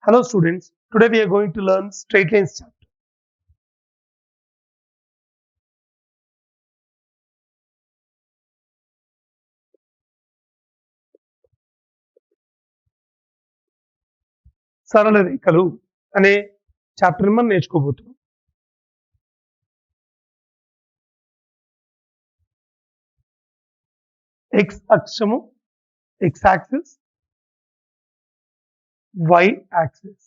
Hello students, today we are going to learn straight lines chapter. సరళ రేఖలు అనే chapter మనం నేర్చుకోబోతున్నాం. X అక్షము X axis, Y axis.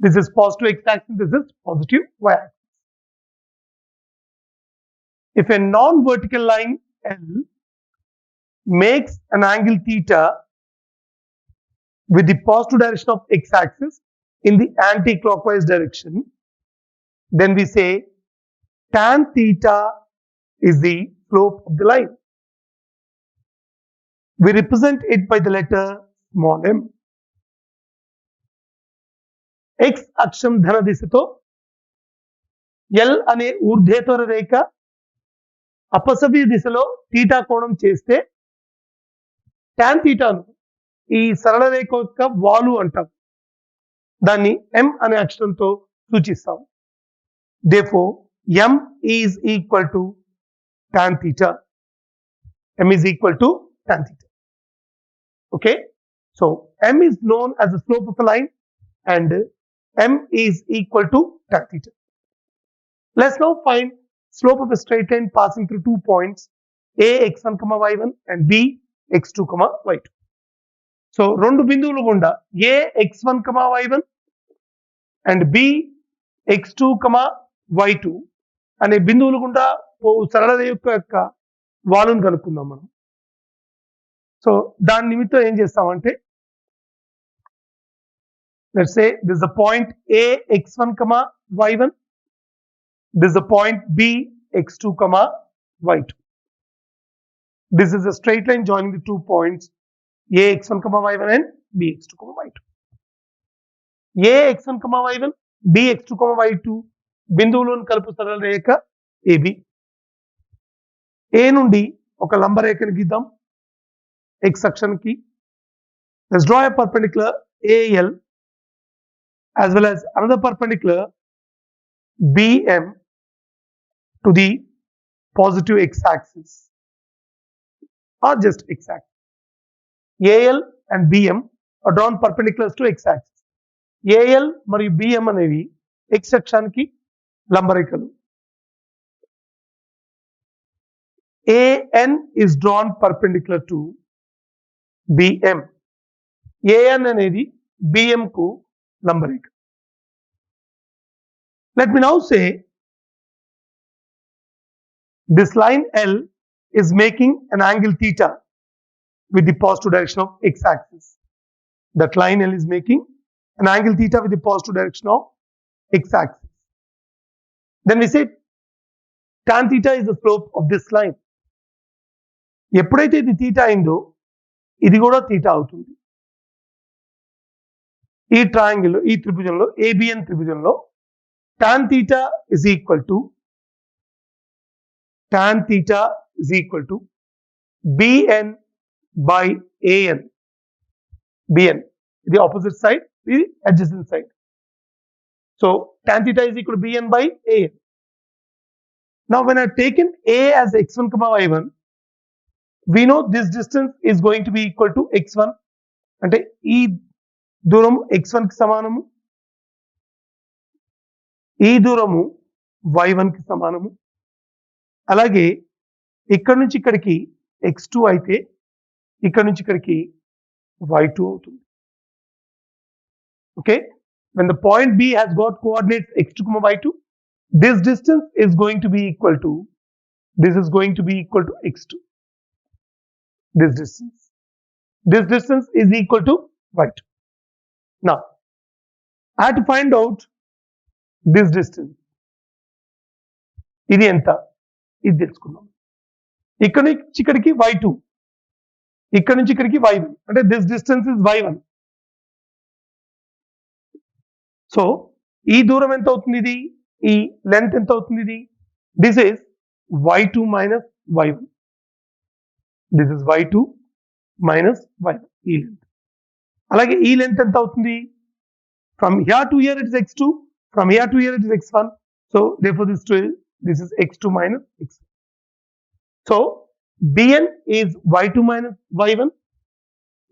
This is positive X axis, this is positive Y axis. If a non-vertical line L makes an angle theta with the positive direction of X axis in the anti-clockwise direction, then we say tan theta is the slope of the line. We represent it by the letter small m. X అక్షం ధన దిశతో L అనే ఊర్ధ్వేతర రేఖ అపసవ్య దిశలో theta కోణం చేస్తే tan తీటాను ఈ సరళ రేఖ యొక్క వాలు అంటాం. దాన్ని m అనే అక్షరంతో సూచిస్తాం. Therefore, m is equal to tan theta. M is equal to tan theta. Okay, so m is known as the slope of a line and m is equal to tan theta. Let's now find slope of a straight line passing through 2 points a x1 comma y1 and b x2 comma y2. So రెండు బిందువులు గుండా a x1 comma y1 and b x2 comma y2 అనే బిందువులు గుండా సరళ రేఖ యొక్క వాలును కనుక్కుందాం మనం. సో దాని నిమిత్తం ఏం చేస్తామంటే, let's say this is the point a x1 comma y1, this is the point b x2 comma y2. This is a straight line joining the 2 points a x1 comma y1 and b x2 comma y2. a x1 comma y1 b x2 comma y2 బిందువులను కలుపు సరళ రేఖ ab. a నుండి ఒక లంబ రేఖను గీద్దాం x అక్షానికి. Let's draw a perpendicular AL as well as another perpendicular BM to the positive x axis or just x axis. AL and BM are drawn perpendiculars to x axis. AL మరియు BM అనేవి x అక్షానికి లంబరేఖలు. AN is drawn perpendicular to BM. AN అనేది BM కు లంబరేఖ. Let me now say this line L is making an angle theta with the positive direction of x axis. That line L is making an angle theta with the positive direction of x axis. Then we say tan theta is the slope of this line. ఎప్పుడైతే ఇది theta అయిందో ఇది కూడా theta అవుతుంది. ఈ triangle ఈ త్రిభుజంలో ABN త్రిభుజంలో tan theta is equal to BN by AN. BN the opposite side, the adjacent side. So tan theta is equal to BN by AN. Now when I have taken A as x1 comma y1, we know this distance is going to be equal to x1. అంటే ఈ దూరం x1 కి సమానము, ఈ దూరము y1 కి సమానము. అలాగే ఇక్కడ నుంచి ఇక్కడికి x2 అయితే ఇక్కడ నుంచి ఇక్కడికి y2 అవుతుంది. Okay, when the point B has got coordinates x2 comma y2, this distance is going to be equal to x2. This distance is equal to y2. Now I have to find out this distance. ఇది ఎంత, ఇది తెలుసుకుందాం. ఇక్కడ నుంచి ఇక్కడికి y2, ఇక్కడ నుంచి ఇక్కడికి y1, అంటే this distance is y1. So ఈ దూరం ఎంత అవుతుంది, ఇది ఈ లెంత్ ఎంత అవుతుంది, ఇది this is y2 minus y1. This is y2 minus y1, ఈ లెంత్. అలాగే ఈ లెంత్ ఎంత అవుతుంది, From here to here it is x2. From here to here it is x1. So therefore this is x2 minus x1. So bn is y2 minus y1.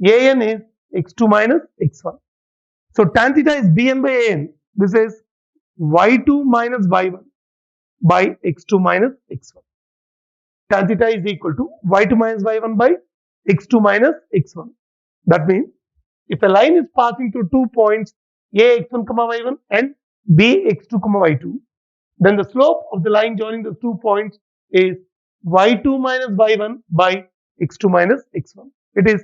An is x2 minus x1. So tan theta is bn by an. This is y2 minus y1 by x2 minus x1. Tan theta is equal to y2 minus y1 by x2 minus x1. That means if a line is passing through 2 points a x1 comma y1 and b x2 comma y2, then the slope of the line joining the 2 points is y2 minus y1 by x2 minus x1. It is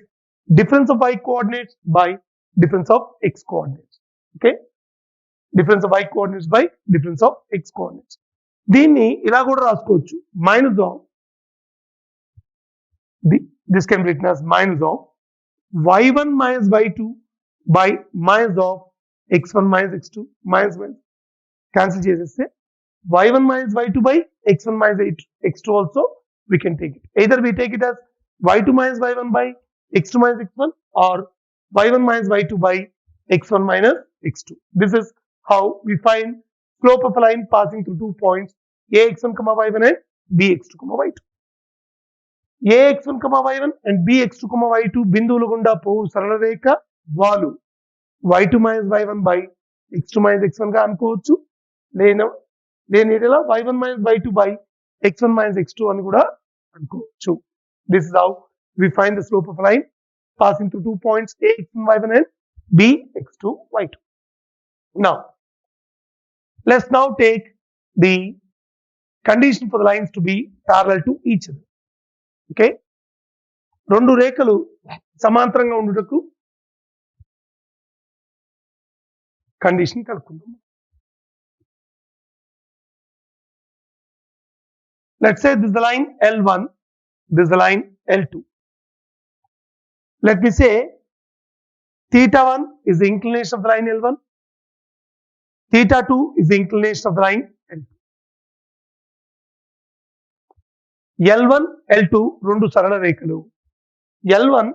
difference of y coordinates by difference of x coordinates. Okay, difference of y coordinates by difference of x coordinates. దీన్ని ఇలా కూడా రాసుకోవచ్చు, minus of this can be written as minus of y1 minus y2 by minus of x1 minus x2 minus cancel చేసేస్తే y1 minus y2 by x1 minus x2 also we can take it. Either we take it as y2 minus y1 by x2 minus x1 or y1 minus y2 by x1 minus x2. This is how we find slope of a line passing through 2 points ax1 comma y1 and bx2 comma y2. ax1 comma y1 and bx2 comma y2 బిందువుల గుండా పోవు సరళ రేఖ వాలు y2 minus y1 by x2 minus x1 గా అనుకోవచ్చు. లేని ఏరియాలో y1 minus y2 by x1 minus x2 అని కూడా అనుకోవచ్చు. This is how we find the slope of a line passing through 2 points ax1 y1 and bx2 y2. Now let's now take the condition for the lines to be parallel to each other. Okay, రెండు రేఖలు సమాంతరంగా ఉండుటకు condition కలుపుకుందాం. Let's say this is the line L1, this is the line L2. Let me say theta 1 is the inclination of the line L1, theta 2 is the inclination of the line L2. L1, L2 రెండు సరళ రేఖలు. L1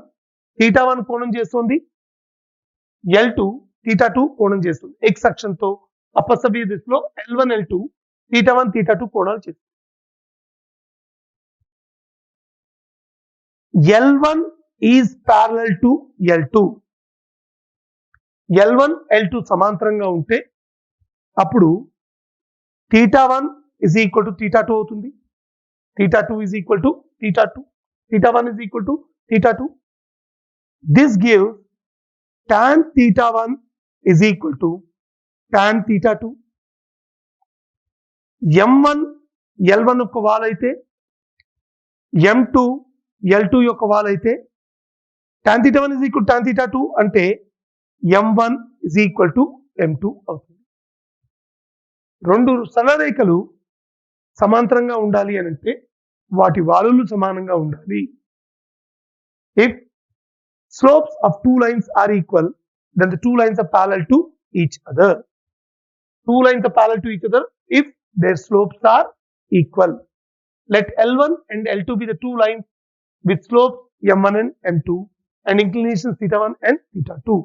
theta 1 కోణం చేస్తుంది, L2 theta 2 కోణం చేస్తుంది. X అక్షంతో అపసవ్య దిశలో L1, L2 theta 1, theta 2 కోణాలు చేస్తుంది. L1 is parallel to L2. L1, L2 సమాంతరంగా ఉంటే అప్పుడు theta 1 is equal to theta 2 అవుతుంది. Theta 2 is equal to theta 2. Theta 1 is equal to theta 2. This gives tan theta 1 is equal to tan theta 2. M1 L1 యొక్క వాలు అయితే M2 L2 యొక్క వాలు అయితే tan theta 1 is equal to tan theta 2 అంటే M1 is equal to M2 అవుతుంది. రెండు సరళ రేఖలు సమాంతరంగా ఉండాలి అని అంటే వాటి వాలులు సమానంగా ఉండాలి. If slopes of two lines are equal, then the two lines are parallel to each other. Two lines are parallel to each other if their slopes are equal. Let L1 and L2 be the two lines with slopes M1 and M2 and inclinations theta 1 and theta 2.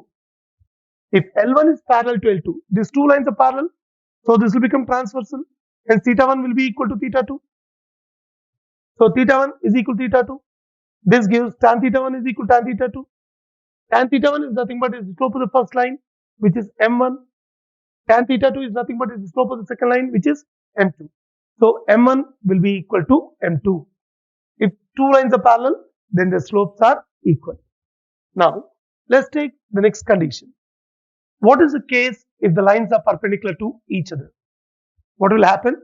If L1 is parallel to L2, these two lines are parallel, so this will become transversal and theta 1 will be equal to theta 2. So theta 1 is equal to theta 2. This gives tan theta 1 is equal to tan theta 2. Tan theta 1 is nothing but is the slope of the first line, which is M1. Tan theta 2 is nothing but is the slope of the second line, which is M2. So M1 will be equal to M2. If two lines are parallel, then the slopes are equal. Now let's take the next condition. What is the case if the lines are perpendicular to each other? What will happen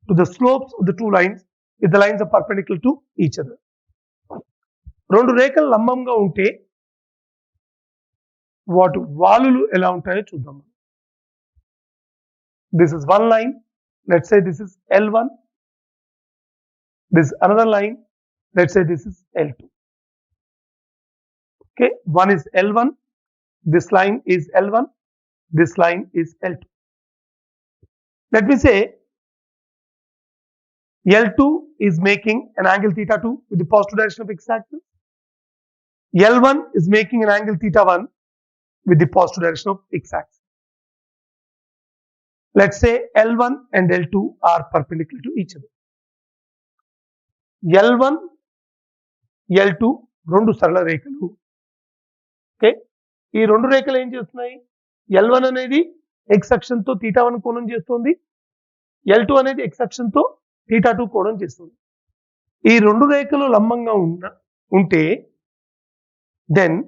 to the slopes of the two lines if the lines are perpendicular to each other? రెండు రేఖలు లంబంగా ఉంటే వాటి వాలులు ఎలా ఉంటాయో చూద్దాం. This is one line. Let's say this is L1. This is another line. Let's say this is L2. Okay, one is L1. This line is L1. This line is L2. Let me say L2 is making an angle theta 2 with the positive direction of x-axis. L1 is making an angle theta 1 with the positive direction of x-axis. let's say L1 and L2 are perpendicular to each other. L1 L2 రెండు సరళ రేఖలు. Okay, ఈ రెండు రేఖలు ఏం చేస్తున్నాయి? L1 అనేది x అక్షంతో θ1 కోణం చేస్తుంది, L2 అనేది x అక్షంతో θ2 కోణం చేస్తుంది. ఈ రెండు రేఖలు లంబంగా ఉంటే దెన్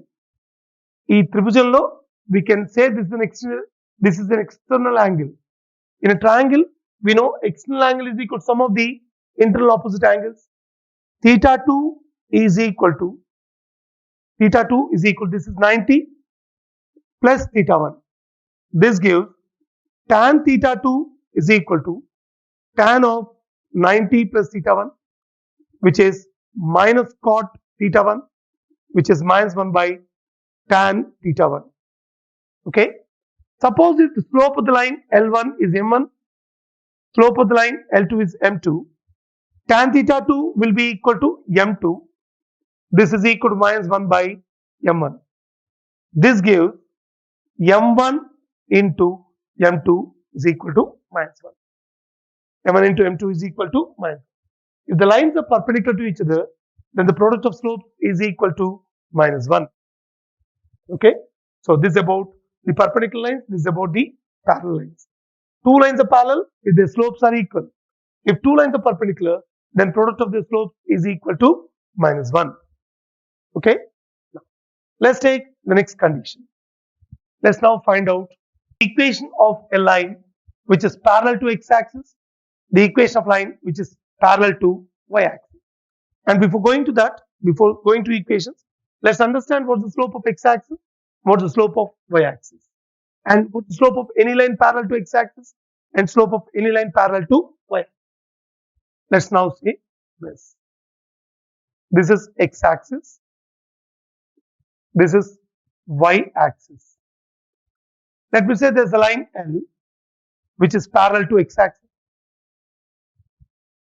ఈ త్రిభుజంలో we can say this is an external angle. In a triangle, we know external angle is equal to sum of the internal opposite angles. θ2 is equal to this is 90 plus θ1. This gives tan θ2 is equal to tan of 90 plus θ1, which is minus cot θ1, which is minus 1 by tan θ1. Okay, suppose if the slope of the line L1 is m1, slope of the line L2 is m2, tan θ2 will be equal to m2. This is equal to minus 1 by m1. This gives m1 into m2 is equal to minus 1. m1 into m2 is equal to minus 1. If the lines are perpendicular to each other, then the product of slopes is equal to minus 1. Okay, so this is about the perpendicular lines, this is about the parallel lines. Two lines are parallel if their slopes are equal. If two lines are perpendicular, then product of their slopes is equal to minus 1. Okay, now let's take the next condition. Let's now find out the equation of a line which is parallel to x-axis, the equation of line which is parallel to y-axis. And before going to equations, let's understand what's the slope of x-axis, what's the slope of y-axis, and what's the slope of any line parallel to x-axis and slope of any line parallel to y-axis. Let's now say this. This is x-axis, this is y-axis. Let me say there's a line L which is parallel to x-axis.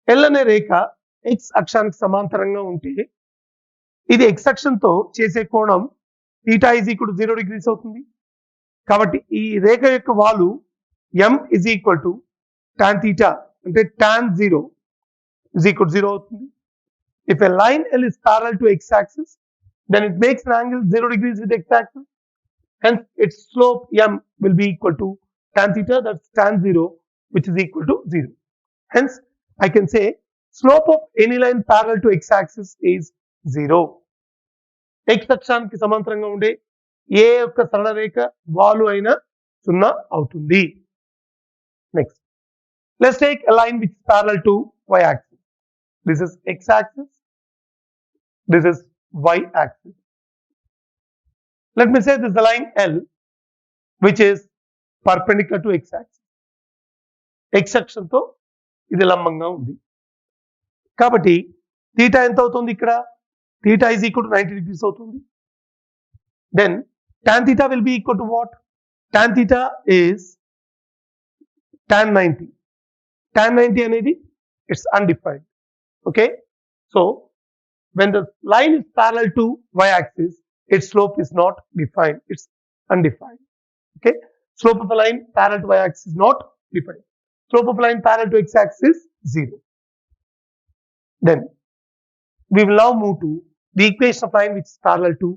L అనే రేఖ x అక్షానికి సమాంతరంగా ఉంటే ఇది x అక్షంతో చేసే కోణం θ is equal to 0 degrees అవుతుంది. కాబట్టి ఈ రేఖ యొక్క వాలు m is equal to tan θ అంటే tan 0 is equal to 0 అవుతుంది. If a line L is parallel to x-axis, then it makes an angle 0 degrees with x-axis. Hence, its slope m will be equal to tan θ, that's tan 0, which is equal to 0. Hence, I can say slope of any line parallel to x-axis is 0. X అక్షానికి సమాంతరంగా ఉండే ఏ యొక్క సరళ రేఖ వాలు అయినా 0 అవుతుంది. Next, let's take a line which is parallel to y-axis. This is x-axis, this is y-axis. Let me say this is the line L which is perpendicular to x-axis. X అక్షంతో ఇది లంబంగా ఉంది. కాబట్టి θ ఎంత అవుతుంది ఇక్కడ? θ is equal to 90 degrees అవుతుంది. Then tan θ will be equal to what? Tan θ is tan 90. Tan 90 అనేది it's undefined. Okay, so when the line is parallel to y-axis, its slope is not defined, it's undefined. Okay, slope of the line parallel to y-axis is not defined. Slope of line parallel to x-axis is 0. Then we will now move to the equation of line which is parallel to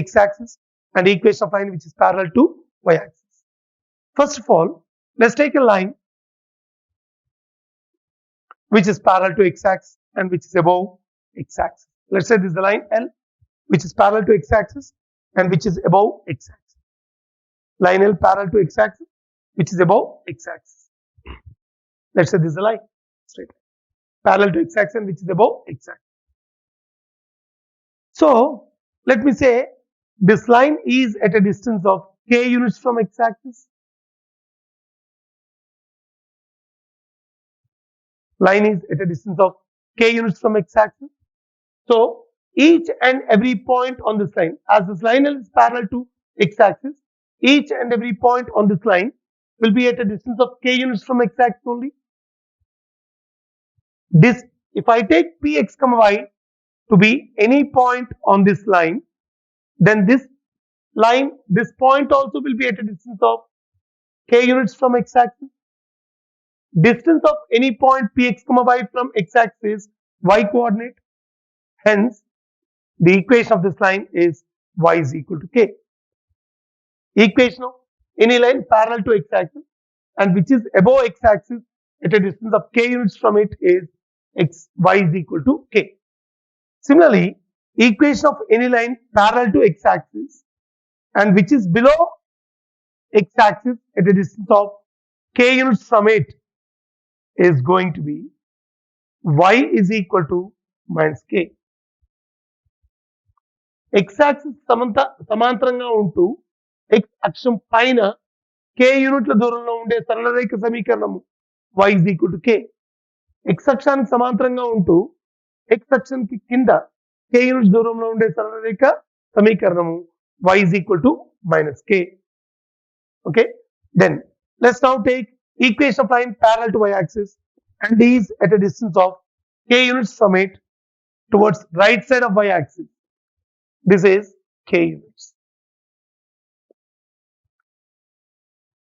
x-axis and the equation of line which is parallel to y-axis. First of all, let's take a line which is parallel to x-axis and which is above x-axis. Let's say this is the line L which is parallel to x-axis and which is above x-axis. Line L parallel to x-axis which is above x-axis. Let's say this is the line, straight line, parallel to x-axis and which is above x-axis. So, let me say this line is at a distance of k units from x-axis. Line is at a distance of k units from x-axis. So, each and every point on this line, as this line is parallel to x-axis, each and every point on this line will be at a distance of k units from x-axis only. This, if I take px, y to be any point on this line, then this line, this point also will be at a distance of k units from x-axis. distance of any point px comma y from x-axis y coordinate. Hence, the equation of this line is y is equal to k. Equation of any line parallel to x-axis and which is above x-axis at a distance of k units from it is y is equal to k. Similarly, equation of any line parallel to x-axis and which is below x-axis at a distance of k units from it is going to be y is equal to minus k. x-axis సమాంతరంగా ఉంటూ x అక్షం పైన k యూనిట్ల దూరంలో ఉండే సరళ రేఖ సమీకరణము y is equal to k. x అక్షానికి సమాంతరంగా ఉంటూ x అక్షానికి కింద k యూనిట్స్ దూరంలో ఉండే సరళ రేఖ సమీకరణము y is equal to minus k. Okay, then let's now take equation of line parallel to y-axis and is at a distance of k units from it towards right side of y-axis. This is k units.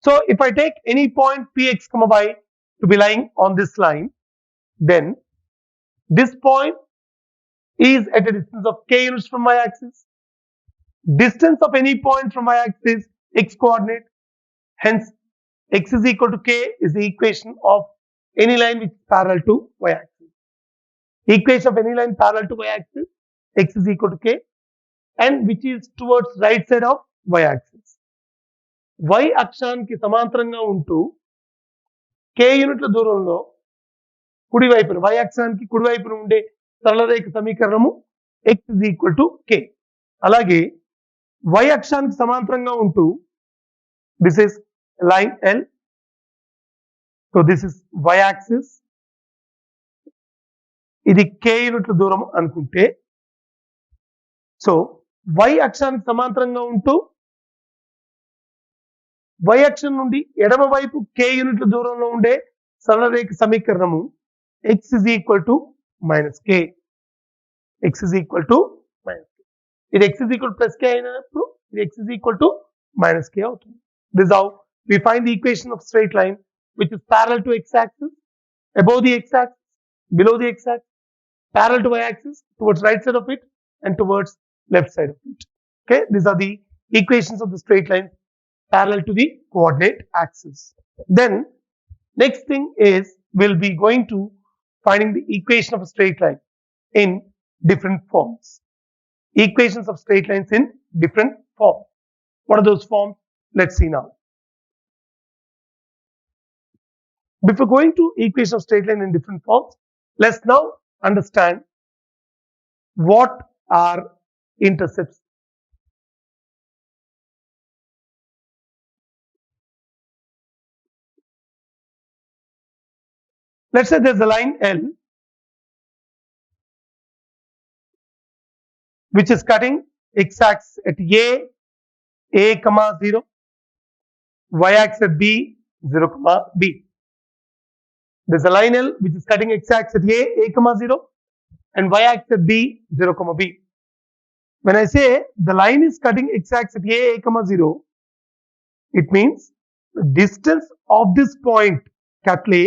So if I take any point px comma y to be lying on this line, then this point is at a distance of k units from y-axis. Distance of any point from y-axis x coordinate. Hence, x is equal to k is the equation of any line which is parallel to y-axis. Equation of any line parallel to y-axis, x is equal to k and which is towards right side of y-axis. y అక్షానికి సమాంతరంగా ఉంటూ k యూనిట్ల దూరంలో కుడివైపున y అక్షానికి కుడివైపున ఉండే సరళ రేఖ సమీకరణము x is equal to k. అలాగే y అక్షానికి సమాంతరంగా ఉంటూ this is line L. So this is y axis. ఇది k యూనిట్ల దూరం అనుకుంటే సో y అక్షానికి సమాంతరంగా ఉంటూ y అక్షం నుండి ఎడమ వైపు k యూనిట్ల దూరంలో ఉండే సరళ రేఖ సమీకరణము x is equal to minus k. x is equal to minus k. ఇది x is equal to plus k అయినప్పుడు ఇది x is equal to minus k అవుతుంది. This is how we find the equation of straight line which is parallel to x-axis, above the x-axis, below the x-axis, parallel to y-axis, towards right side of it and towards left side of it. Okay, these are the equations of the straight line parallel to the coordinate axis. Then next thing is we'll be going to finding the equation of a straight line in different forms. Equations of straight lines in different forms. What are those forms? Let's see now. Before going to equation of straight line in different forms, let's now understand what are intercepts. Let's say there's a line L which is cutting x-axis at a comma 0, y-axis at b, 0 comma b. There's a line L which is cutting x-axis at a comma 0 and y-axis at b, 0 comma b. When I say the line is cutting x-axis at a comma 0, it means the distance of this point capital A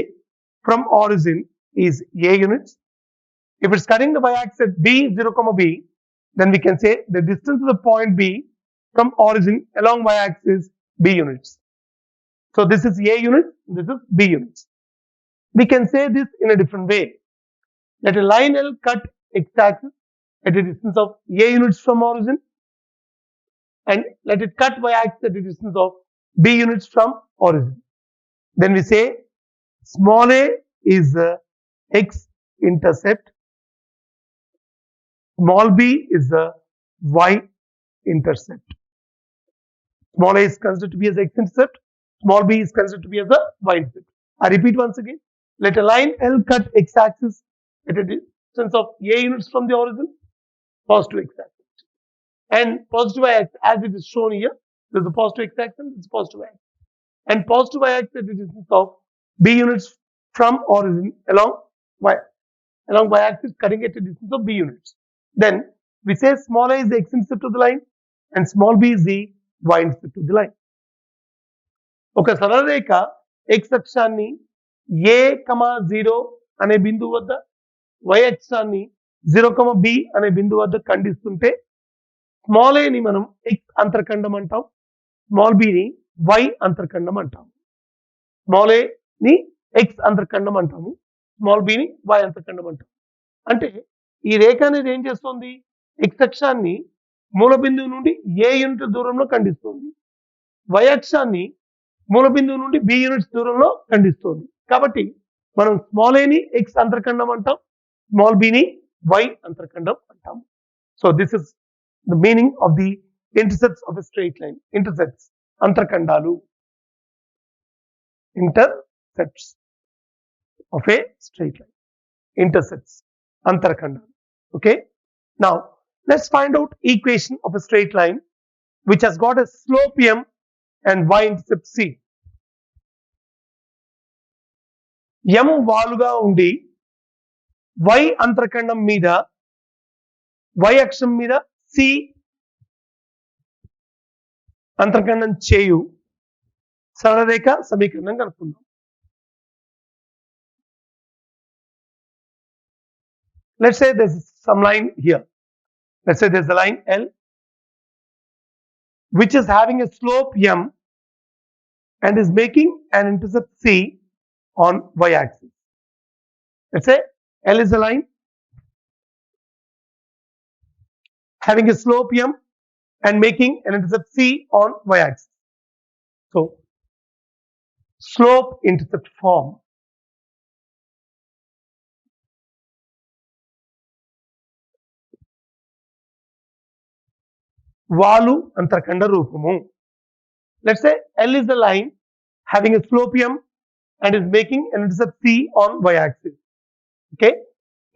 from origin is a units. If it's cutting the y-axis at b, 0 comma b, then we can say the distance of the point B from origin along y-axis is b units. So this is a unit, this is b units. We can say this in a different way. Let a line L cut x-axis at a distance of a units from origin and let it cut y-axis at a distance of b units from origin. Then we say small a is the x-intercept, small b is the y-intercept. Small a is considered to be as x-intercept, small b is considered to be as the y-intercept. I repeat once again. Let a line L cut x-axis at a distance of a units from the origin, positive x-axis. And positive y-axis, as it is shown here, there is a positive x-axis and this is positive y-axis. And positive y-axis at the distance of b units from origin along y-axis cutting at a distance of b units. Then we say small a is the x-intercept of the line and small b is the y-intercept of the line. ఒక సరళ రేఖ x అక్షాన్ని a,0 అనే బిందువు వద్ద y అక్షాన్ని 0,b అనే బిందువు వద్ద ఖండిస్తుంటే స్మాల్ a ని మనం x అంతర్ఖండం అంటాం, స్మాల్ b ని y అంతర్ఖండం అంటాం. స్మాల్ a ని x అంతర్ఖండం అంటాము, స్మాల్ b ని y అంతర్ఖండం అంటాం. అంటే ఈ రేఖ అనేది ఏం చేస్తుంది, x అక్షాన్ని మూల బిందువు నుండి a యూనిట్ దూరంలో ఖండిస్తుంది, y అక్షాన్ని మూల బిందువు నుండి b యూనిట్స్ దూరంలో ఖండిస్తుంది. కాబట్టి మనం స్మాల్ a ని x అంతర్ఖండం అంటాం, స్మాల్ b ని y అంతర్ఖండం అంటాం. So this is the meaning of the intercepts of a straight line. Intercepts అంతర్ఖండాలు, intercepts of a straight line, intercepts antarkhandalu. Okay, now let's find out equation of a straight line which has got a slope m and y-intercept c. m వాలుగా ఉండి y అంతర్ఖండం మీద y అక్షం మీద c అంతర్ఖండం చేయు సరళరేఖ సమీకరణం కనుక్కుందాం. Let's say there's some line here. Let's say there's a line L which is having a slope m and is making an intercept c on y-axis. Let's say L is a line having a slope m and making an intercept c on y-axis. So slope intercept form. వాలు అంతర్ఖండ రూపము. Let's say L is the line having a slope m and is making an intercept c on y-axis. Okay,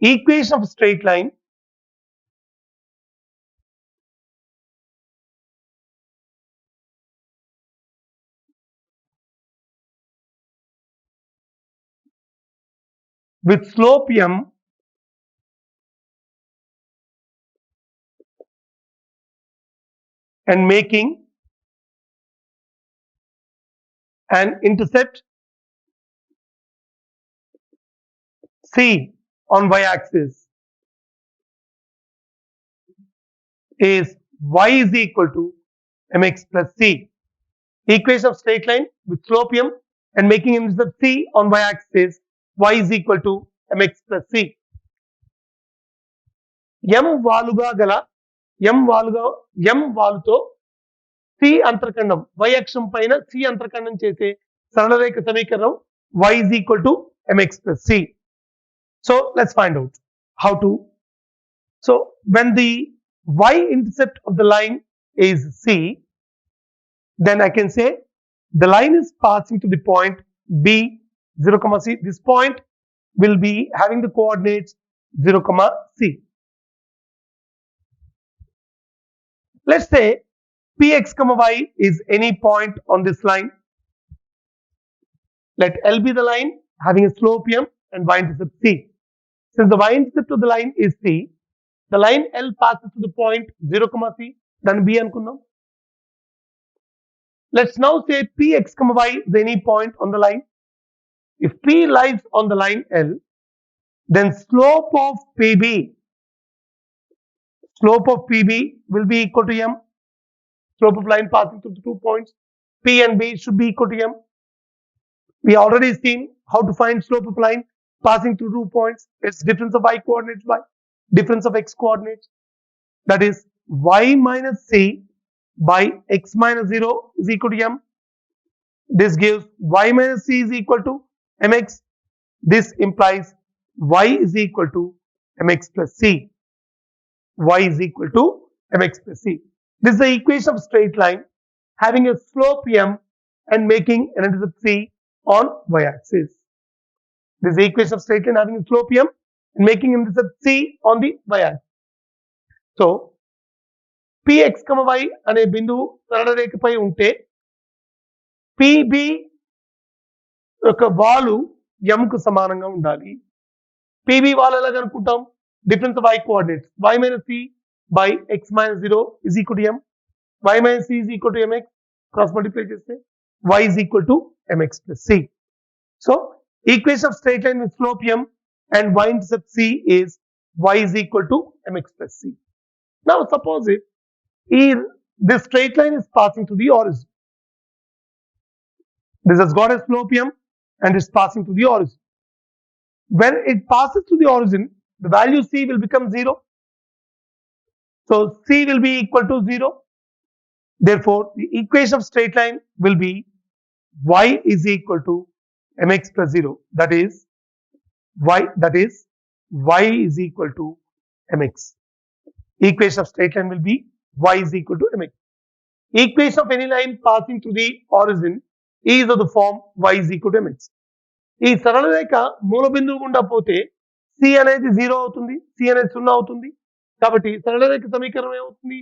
equation of a straight line with slope m and making an intercept c on y-axis is y is equal to mx plus c. Equation of straight line with slope m and making intercept c on y-axis, y is equal to mx plus c. m వాలుగా గల m వాలుతో c అంతర్ఖండం y అక్షం పైన c అంతర్ఖండం చేసే సరళరేఖ సమీకరణం y is equal to mx plus c. So let's find out how to. So when the y-intercept of the line is c, then I can say the line is passing to the point b 0, c. This point will be having the coordinates 0, c. Let's say px, y is any point on this line. Let L be the line having a slope m and y-intercept c. Since the y-intercept of the line is c, the line L passes to the point 0, c. Then b anukundam. Let's now say px, y is any point on the line. If p lies on the line L, then slope of pb will be equal to m. Slope of line passing through the 2 points p and b should be equal to m. We already seen how to find slope of line passing through 2 points. It's difference of y coordinates by difference of x coordinates. That is y minus c by x minus 0 is equal to m. This gives y minus c is equal to mx. This implies y is equal to mx plus c. Y is equal to mx plus c. This is the equation of straight line having a slope m and making an intercept c on y-axis. This is the equation of straight line having a slope m and making an intercept c on the y-axis. So px, y అనే బిందువు సరళరేఖపై ఉంటే pb యొక్క వాలు m కు సమానంగా ఉండాలి. pb వాలు ఎలా కనుక్కుంటాం? Difference of y coordinates y minus c by x minus 0 is equal to m. Y minus c is equal to mx. Cross multiply cheste y is equal to mx plus c. So equation of straight line with slope m and y-intercept c is y is equal to mx plus c. Now suppose if this straight line is passing to the origin. This has got a slope m and is passing to the origin. When it passes to the origin, the value c will become 0. So c will be equal to 0. Therefore, the equation of straight line will be y is equal to mx plus 0. That is y is equal to mx. Equation of straight line will be y is equal to mx. Equation of any line passing to the origin is of the form y is equal to mx. ఈ సరళ రేఖ మూల బిందువు గుండా పోతే c అనేది 0 అవుతుంది, c అనేది 0 అవుతుంది. కాబట్టి సరళ రేఖ సమీకరణం ఏమవుతుంది?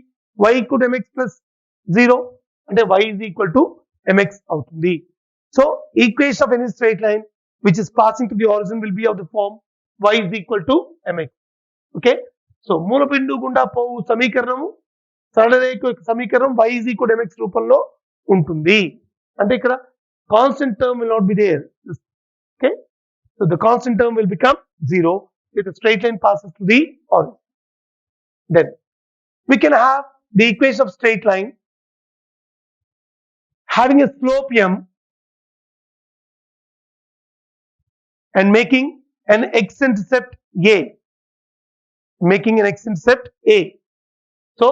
y equal to mx plus 0 అంటే y is equal to mx అవుతుంది. So equation of any straight line which is passing to the origin will be of the form y is equal to mx. Okay. So మూల బిందువు గుండా పోవు సమీకరణము సరళ రేఖ యొక్క సమీకరణం y is equal to mx రూపంలో ఉంటుంది. అంటే ఇక్కడ constant term will not be there. Okay. So the constant term will become 0 if the straight line passes to the origin. Then we can have the equation of straight line having a slope m and making an x-intercept a. Making an x-intercept a. So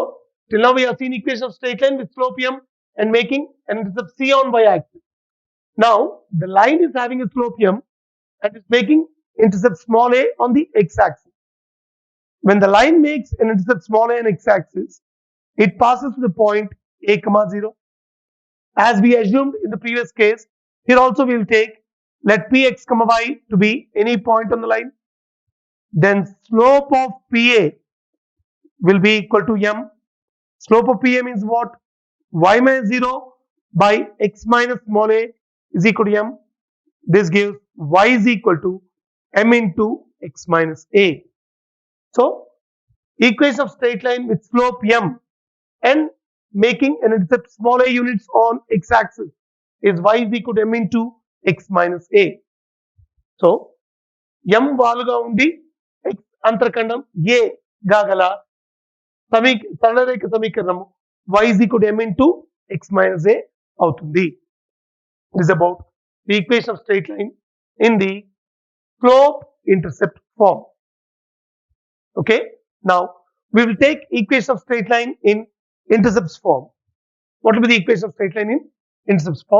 till now we have seen equation of straight line with slope m and making an intercept c on y-axis. Now the line is having a slope m and is making intercept small a on the x-axis. When the line makes an intercept small a on x-axis, it passes to the point a comma 0. As we assumed in the previous case, here also we will take let px comma y to be any point on the line. Then slope of pa will be equal to m. Slope of pa means what? Y minus 0 by x minus small a is equal to m. This gives y is equal to m into x minus a. So equation of straight line with slope m and making an intercept small a units on x-axis is y is equal to m into x minus a. So m వాలుగా ఉండి x అంతర్ఖండం a గా గల సరళ రేఖ సమీకరణం y is equal to m into x minus a అవుతుంది. This is about the equation of straight line in the slope intercept form. Okay. Now we will take equation of straight line in intercepts form. What will be the equation of straight line in intercepts form?